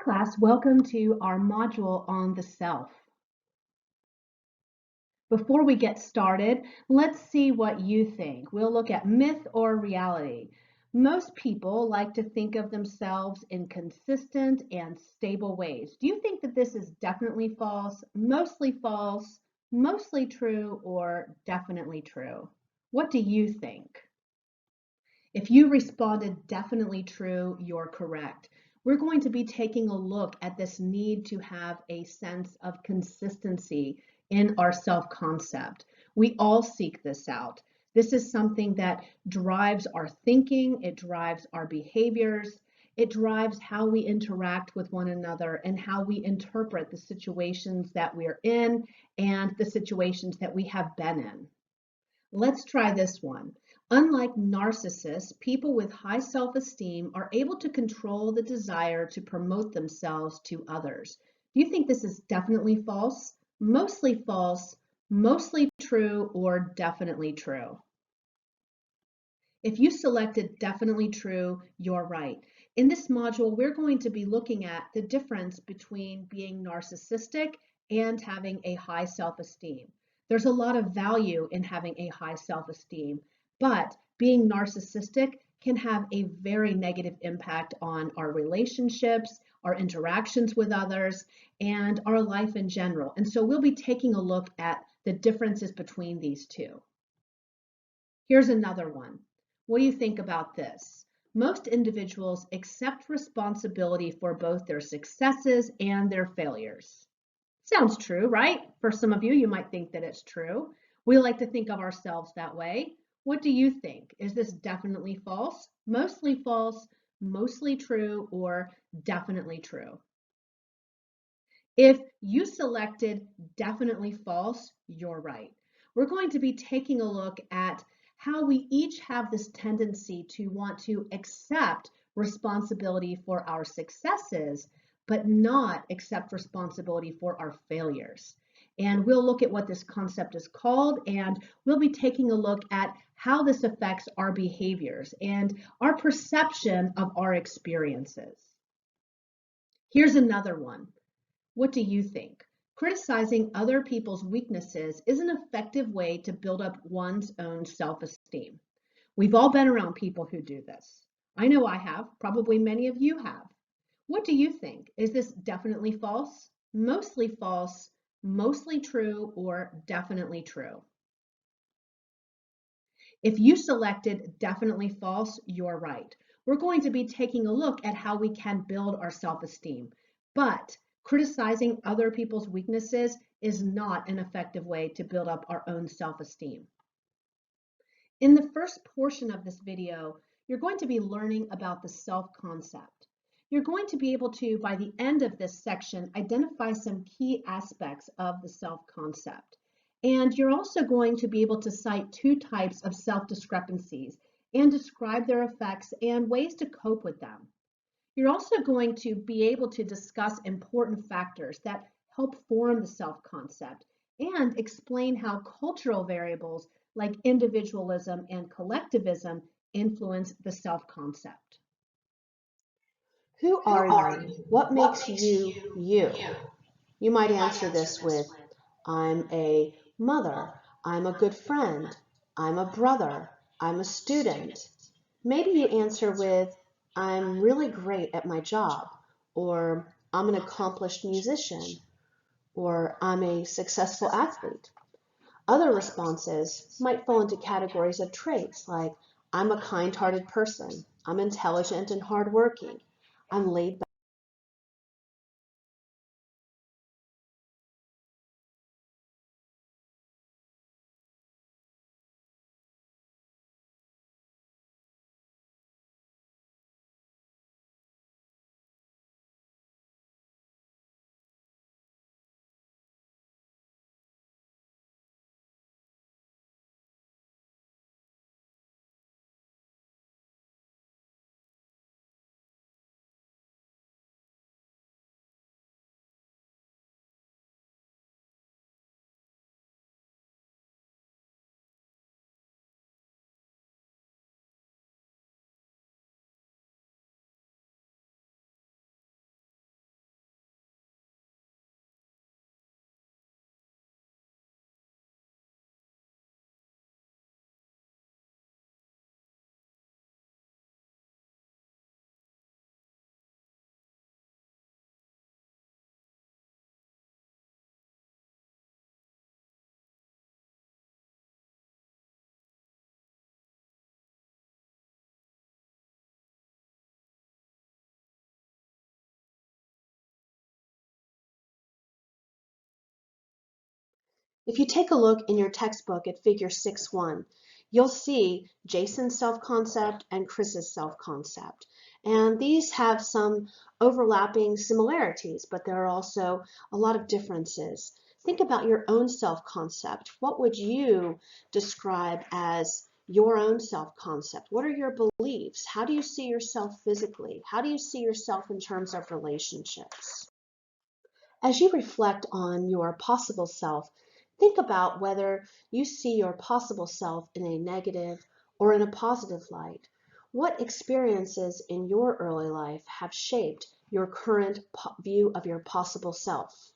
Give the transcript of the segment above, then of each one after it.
class, welcome to our module on the self. Before we get started, let's see what you think. We'll look at myth or reality. Most people like to think of themselves in consistent and stable ways. Do you think that this is definitely false, mostly true, or definitely true? What do you think? If you responded definitely true, you're correct. We're going to be taking a look at this need to have a sense of consistency in our self-concept. We all seek this out. This is something that drives our thinking, it drives our behaviors, it drives how we interact with one another and how we interpret the situations that we're in and the situations that we have been in. Let's try this one. Unlike narcissists, people with high self-esteem are able to control the desire to promote themselves to others. Do you think this is definitely false, mostly true, or definitely true? If you selected definitely true, you're right. In this module, we're going to be looking at the difference between being narcissistic and having a high self-esteem. There's a lot of value in having a high self-esteem, but being narcissistic can have a very negative impact on our relationships, our interactions with others, and our life in general. And so we'll be taking a look at the differences between these two. Here's another one. What do you think about this? Most individuals accept responsibility for both their successes and their failures. Sounds true, right? For some of you, you might think that it's true. We like to think of ourselves that way. What do you think? Is this definitely false, mostly true, or definitely true? If you selected definitely false, you're right. We're going to be taking a look at how we each have this tendency to want to accept responsibility for our successes, but not accept responsibility for our failures. And we'll look at what this concept is called, and we'll be taking a look at how this affects our behaviors and our perception of our experiences. Here's another one. What do you think? Criticizing other people's weaknesses is an effective way to build up one's own self-esteem. We've all been around people who do this. I know I have, probably many of you have. What do you think? Is this definitely false, mostly true, or definitely true? If you selected definitely false, you're right. We're going to be taking a look at how we can build our self-esteem, but criticizing other people's weaknesses is not an effective way to build up our own self-esteem. In the first portion of this video, you're going to be learning about the self-concept. You're going to be able to, by the end of this section, identify some key aspects of the self-concept. And you're also going to be able to cite two types of self-discrepancies and describe their effects and ways to cope with them. You're also going to be able to discuss important factors that help form the self-concept and explain how cultural variables like individualism and collectivism influence the self-concept. Who are you? What makes you you? You might answer this with, I'm a mother, I'm a good friend, I'm a brother, I'm a student. Maybe you answer with, I'm really great at my job, or I'm an accomplished musician, or I'm a successful athlete. Other responses might fall into categories of traits like, I'm a kind-hearted person, I'm intelligent and hardworking, I'm laid back. If you take a look in your textbook at figure 6.1, you'll see Jason's self-concept and Chris's self-concept. And these have some overlapping similarities, but there are also a lot of differences. Think about your own self-concept. What would you describe as your own self-concept? What are your beliefs? How do you see yourself physically? How do you see yourself in terms of relationships? As you reflect on your possible self, think about whether you see your possible self in a negative or in a positive light. What experiences in your early life have shaped your current view of your possible self?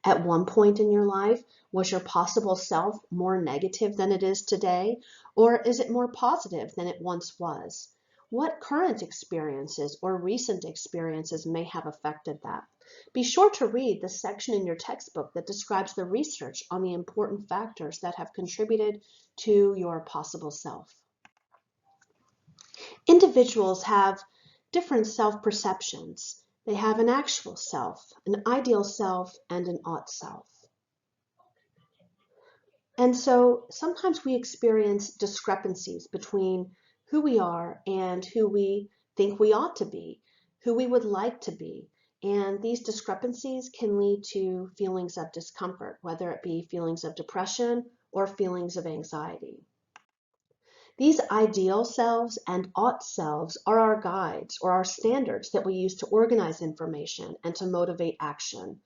At one point in your life, was your possible self more negative than it is today, or is it more positive than it once was? What current experiences or recent experiences may have affected that? Be sure to read the section in your textbook that describes the research on the important factors that have contributed to your possible self. Individuals have different self-perceptions. They have an actual self, an ideal self, and an ought self. And so sometimes we experience discrepancies between who we are and who we think we ought to be, who we would like to be. And these discrepancies can lead to feelings of discomfort, whether it be feelings of depression or feelings of anxiety. These ideal selves and ought selves are our guides or our standards that we use to organize information and to motivate action.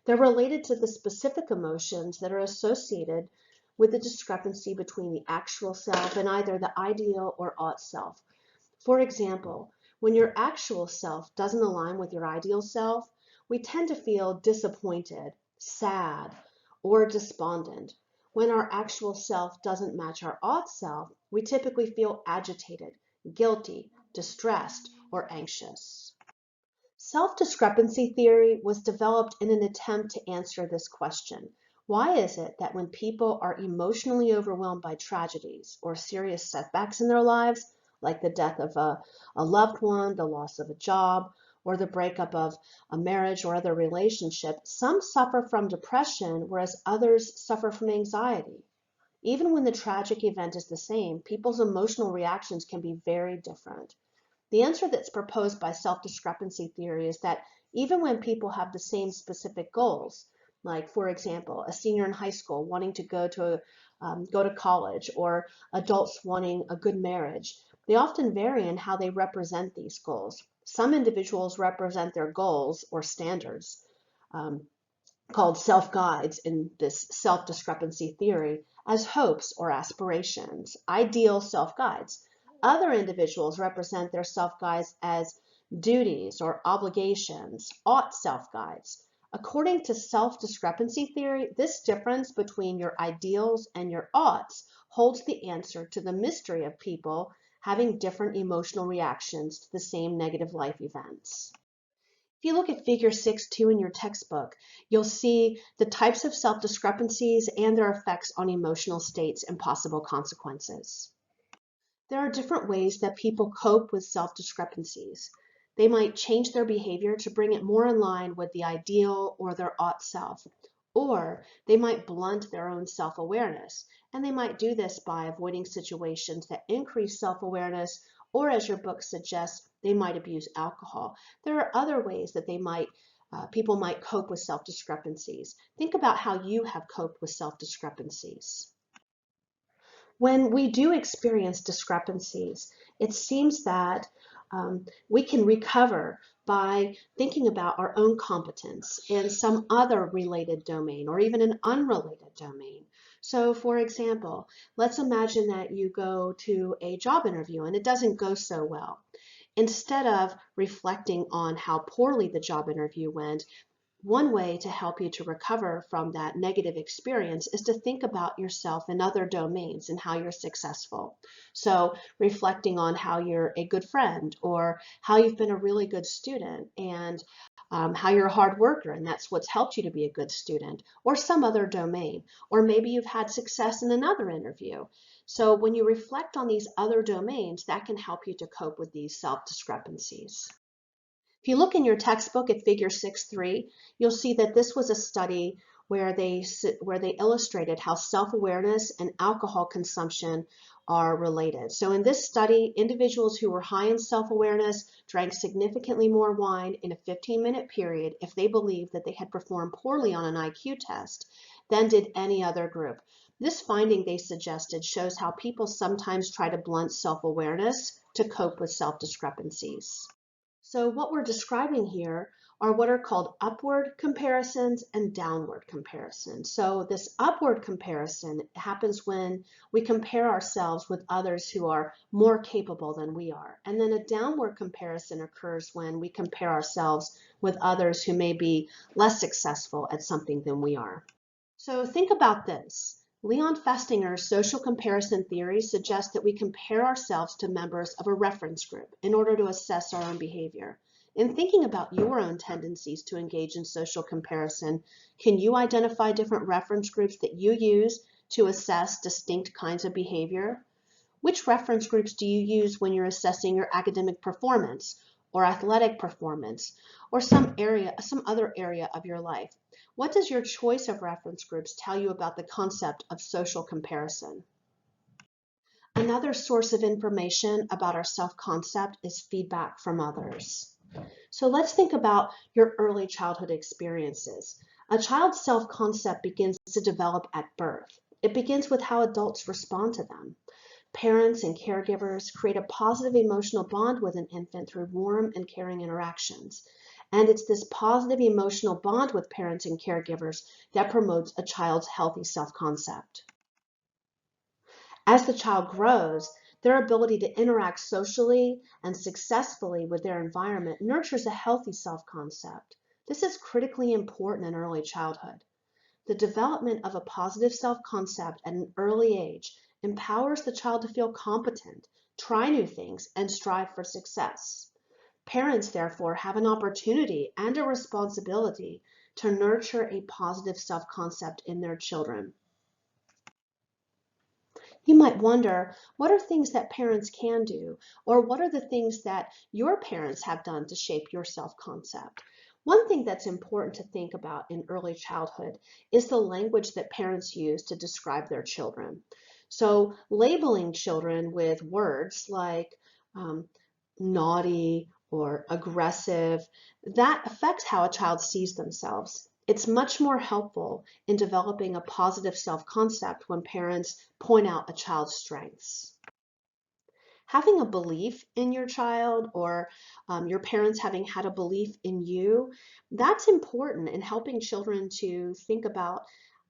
They're related to the specific emotions that are associated with the discrepancy between the actual self and either the ideal or ought self. For example, when your actual self doesn't align with your ideal self, we tend to feel disappointed, sad, or despondent. When our actual self doesn't match our ought self, we typically feel agitated, guilty, distressed, or anxious. Self-discrepency theory was developed in an attempt to answer this question. Why is it that when people are emotionally overwhelmed by tragedies or serious setbacks in their lives, like the death of a loved one, the loss of a job, or the breakup of a marriage or other relationship, some suffer from depression, whereas others suffer from anxiety? Even when the tragic event is the same, people's emotional reactions can be very different. The answer that's proposed by self-discrepency theory is that even when people have the same specific goals, like for example, a senior in high school wanting to go to college, or adults wanting a good marriage, they often vary in how they represent these goals. Some individuals represent their goals or standards, called self-guides in this self-discrepency theory, as hopes or aspirations, ideal self-guides. Other individuals represent their self-guides as duties or obligations, ought self-guides. According to self-discrepency theory, this difference between your ideals and your oughts holds the answer to the mystery of people having different emotional reactions to the same negative life events. If you look at figure 6.2 in your textbook, you'll see the types of self-discrepancies and their effects on emotional states and possible consequences. There are different ways that people cope with self-discrepancies. They might change their behavior to bring it more in line with the ideal or their ought self, or they might blunt their own self-awareness, and they might do this by avoiding situations that increase self-awareness, or as your book suggests, they might abuse alcohol. There are other ways that people might cope with self-discrepancies. Think about how you have coped with self-discrepancies. When we do experience discrepancies, it seems that we can recover by thinking about our own competence in some other related domain or even an unrelated domain. So for example, let's imagine that you go to a job interview and it doesn't go so well. Instead of reflecting on how poorly the job interview went, one way to help you to recover from that negative experience is to think about yourself in other domains and how you're successful. So reflecting on how you're a good friend, or how you've been a really good student, and how you're a hard worker and that's what's helped you to be a good student, or some other domain. Or maybe you've had success in another interview. So when you reflect on these other domains, that can help you to cope with these self-discrepancies. If you look in your textbook at figure 6.3, you'll see that this was a study where they illustrated how self-awareness and alcohol consumption are related. So in this study, individuals who were high in self-awareness drank significantly more wine in a 15-minute period if they believed that they had performed poorly on an IQ test than did any other group. This finding, they suggested, shows how people sometimes try to blunt self-awareness to cope with self-discrepancies. So what we're describing here are what are called upward comparisons and downward comparisons. So this upward comparison happens when we compare ourselves with others who are more capable than we are. And then a downward comparison occurs when we compare ourselves with others who may be less successful at something than we are. So think about this. Leon Festinger's social comparison theory suggests that we compare ourselves to members of a reference group in order to assess our own behavior. In thinking about your own tendencies to engage in social comparison, can you identify different reference groups that you use to assess distinct kinds of behavior? Which reference groups do you use when you're assessing your academic performance or athletic performance or some other area of your life? What does your choice of reference groups tell you about the concept of social comparison? Another source of information about our self-concept is feedback from others. So let's think about your early childhood experiences. A child's self-concept begins to develop at birth. It begins with how adults respond to them. Parents and caregivers create a positive emotional bond with an infant through warm and caring interactions. And it's this positive emotional bond with parents and caregivers that promotes a child's healthy self-concept. As the child grows, their ability to interact socially and successfully with their environment nurtures a healthy self-concept. This is critically important in early childhood. The development of a positive self-concept at an early age empowers the child to feel competent, try new things, and strive for success. Parents, therefore, have an opportunity and a responsibility to nurture a positive self-concept in their children. You might wonder, what are things that parents can do? Or what are the things that your parents have done to shape your self-concept? One thing that's important to think about in early childhood is the language that parents use to describe their children. So labeling children with words like naughty or aggressive, that affects how a child sees themselves. It's much more helpful in developing a positive self-concept when parents point out a child's strengths. Having a belief in your child or your parents having had a belief in you, that's important in helping children to think about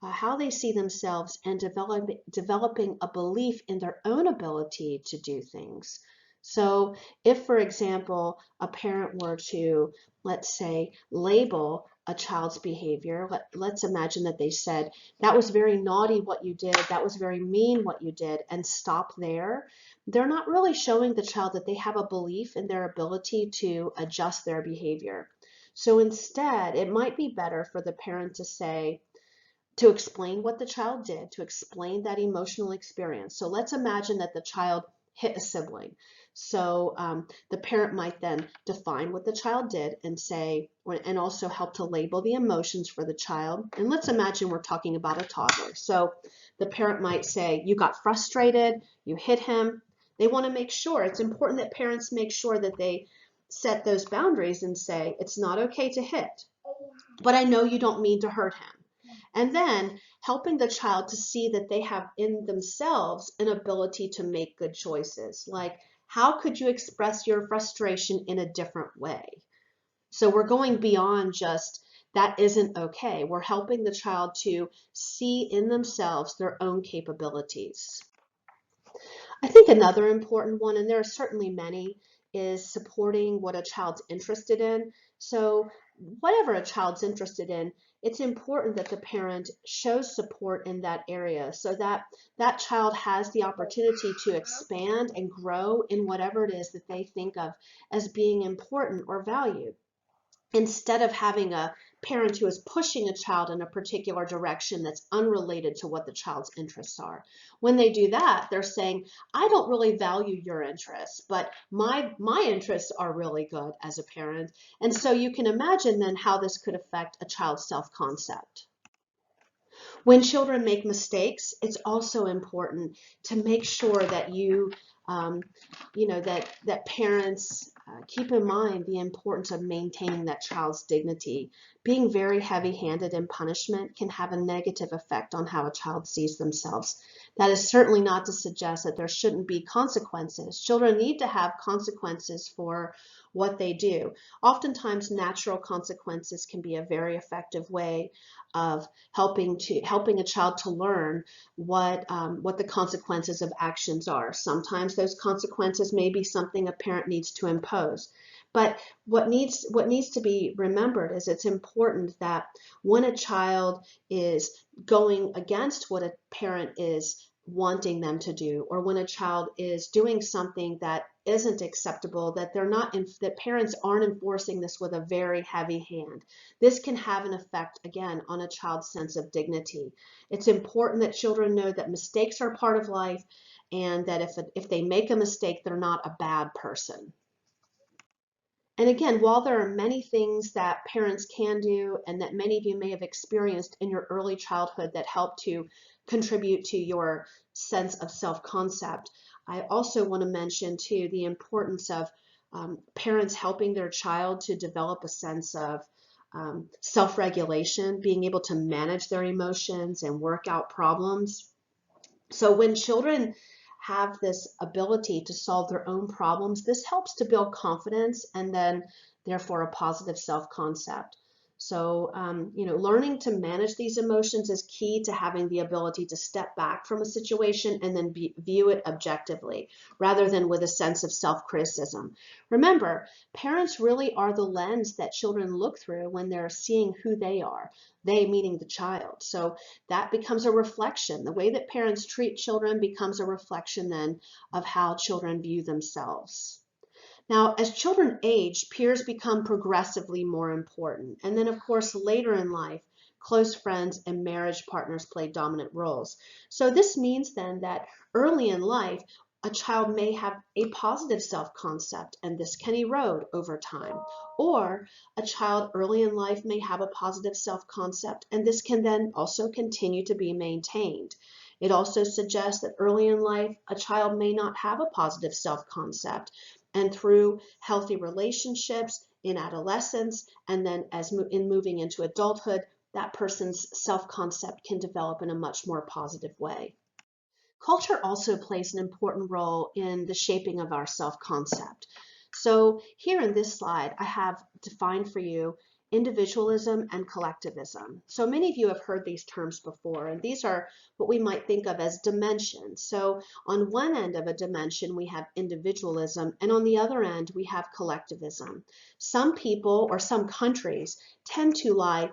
how they see themselves and developing a belief in their own ability to do things. So if, for example, a parent were to, let's say, label a child's behavior, let's imagine that they said, that was very naughty what you did, that was very mean what you did, and stop there, they're not really showing the child that they have a belief in their ability to adjust their behavior. So instead, it might be better for the parent to say, to explain what the child did, to explain that emotional experience. So let's imagine that the child hit a sibling. So the parent might then define what the child did and say, and also help to label the emotions for the child. And let's imagine we're talking about a toddler. So the parent might say, you got frustrated, you hit him. They want to make sure, it's important that parents make sure that they set those boundaries and say, it's not okay to hit, but I know you don't mean to hurt him. And then helping the child to see that they have in themselves an ability to make good choices. Like, how could you express your frustration in a different way? So we're going beyond just that isn't okay. We're helping the child to see in themselves their own capabilities. I think another important one, and there are certainly many, is supporting what a child's interested in. So whatever a child's interested in, it's important that the parent shows support in that area so that that child has the opportunity to expand and grow in whatever it is that they think of as being important or valued, instead of having a parent who is pushing a child in a particular direction that's unrelated to what the child's interests are. When they do that, they're saying, I don't really value your interests, but my interests are really good as a parent. And so you can imagine then how this could affect a child's self-concept. When children make mistakes, it's also important to make sure that um, that parents keep in mind the importance of maintaining that child's dignity. Being very heavy-handed in punishment can have a negative effect on how a child sees themselves. That is certainly not to suggest that there shouldn't be consequences. Children need to have consequences for what they do. Oftentimes, natural consequences can be a very effective way of helping a child to learn what the consequences of actions are. Sometimes those consequences may be something a parent needs to impose. But what needs to be remembered is it's important that when a child is going against what a parent is wanting them to do, or when a child is doing something that isn't acceptable, that parents aren't enforcing this with a very heavy hand. This can have an effect, again, on a child's sense of dignity. It's important that children know that mistakes are part of life, and that if they make a mistake, they're not a bad person. And again, while there are many things that parents can do and that many of you may have experienced in your early childhood that help to contribute to your sense of self-concept, I also want to mention too the importance of parents helping their child to develop a sense of self-regulation, being able to manage their emotions and work out problems. So when children have this ability to solve their own problems, this helps to build confidence and then therefore a positive self-concept. So, learning to manage these emotions is key to having the ability to step back from a situation and then view it objectively rather than with a sense of self-criticism. Remember, parents really are the lens that children look through when they're seeing who they are, they meaning the child. So that becomes a reflection. The way that parents treat children becomes a reflection then of how children view themselves. Now, as children age, peers become progressively more important. And then, of course, later in life, close friends and marriage partners play dominant roles. So this means then that early in life, a child may have a positive self-concept, and this can erode over time. Or a child early in life may have a positive self-concept, and this can then also continue to be maintained. It also suggests that early in life, a child may not have a positive self-concept, and through healthy relationships in adolescence, and then in moving into adulthood, that person's self-concept can develop in a much more positive way. Culture also plays an important role in the shaping of our self-concept. So here in this slide, I have defined for you individualism and collectivism. So many of you have heard these terms before, and these are what we might think of as dimensions. So on one end of a dimension, we have individualism, and on the other end, we have collectivism. Some people or some countries tend to lie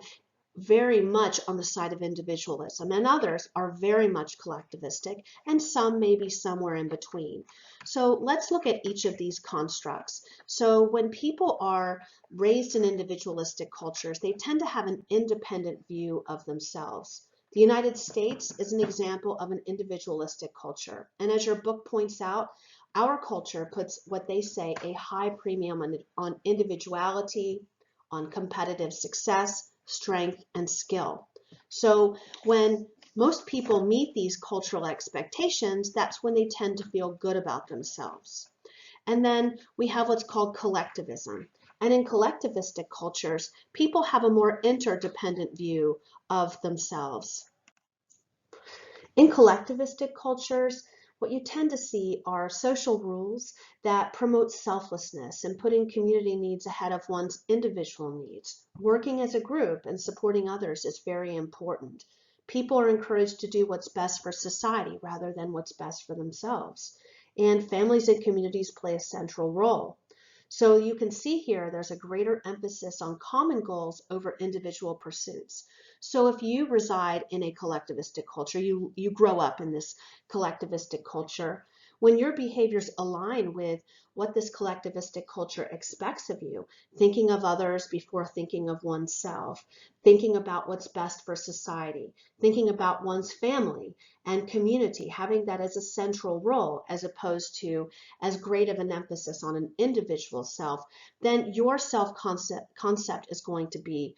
very much on the side of individualism, and others are very much collectivistic, and some may be somewhere in between. So let's look at each of these constructs. So when people are raised in individualistic cultures, they tend to have an independent view of themselves. The United States is an example of an individualistic culture, and as your book points out, our culture puts what they say a high premium on individuality, on competitive success, strength, and skill. So when most people meet these cultural expectations, that's when they tend to feel good about themselves. And then we have what's called collectivism. And in collectivistic cultures, people have a more interdependent view of themselves. In collectivistic cultures, what you tend to see are social rules that promote selflessness and putting community needs ahead of one's individual needs. Working as a group and supporting others is very important. People are encouraged to do what's best for society rather than what's best for themselves. And families and communities play a central role. So you can see here there's a greater emphasis on common goals over individual pursuits. So if you reside in a collectivistic culture, you grow up in this collectivistic culture, when your behaviors align with what this collectivistic culture expects of you, thinking of others before thinking of oneself, thinking about what's best for society, thinking about one's family and community, having that as a central role as opposed to as great of an emphasis on an individual self, then your self-concept is going to be,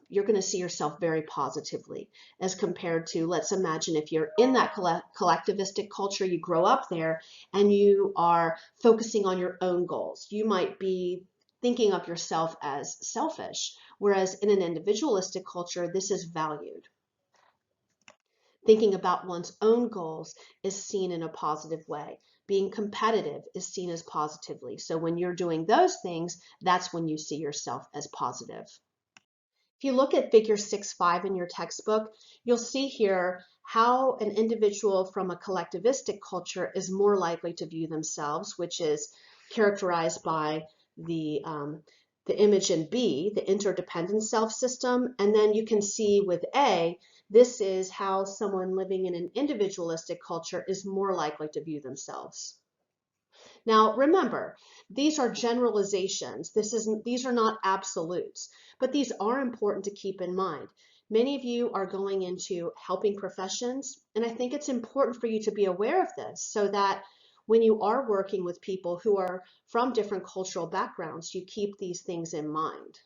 you're going to see yourself very positively as compared to, let's imagine if you're in that collectivistic culture, you grow up there and you are focusing on your own goals. You might be thinking of yourself as selfish, whereas in an individualistic culture, this is valued. Thinking about one's own goals is seen in a positive way. Being competitive is seen as positively. So when you're doing those things, that's when you see yourself as positive. If you look at figure 6.5 in your textbook, you'll see here how an individual from a collectivistic culture is more likely to view themselves, which is characterized by the image in B, the interdependent self system. And then you can see with A, this is how someone living in an individualistic culture is more likely to view themselves. Now, remember, these are generalizations. These are not absolutes, but these are important to keep in mind. Many of you are going into helping professions, and I think it's important for you to be aware of this so that when you are working with people who are from different cultural backgrounds, you keep these things in mind.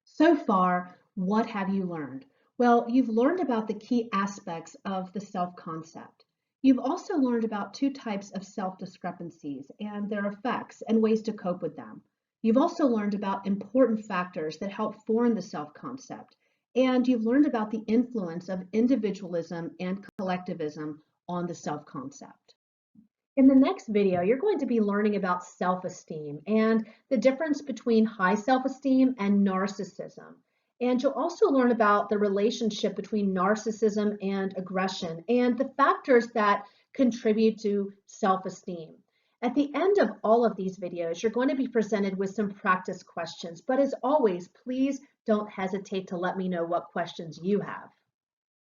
So far, what have you learned? Well, you've learned about the key aspects of the self-concept. You've also learned about two types of self-discrepancies and their effects and ways to cope with them. You've also learned about important factors that help form the self-concept, and you've learned about the influence of individualism and collectivism on the self-concept. In the next video, you're going to be learning about self-esteem and the difference between high self-esteem and narcissism. And you'll also learn about the relationship between narcissism and aggression and the factors that contribute to self-esteem. At the end of all of these videos, you're going to be presented with some practice questions. But as always, please don't hesitate to let me know what questions you have.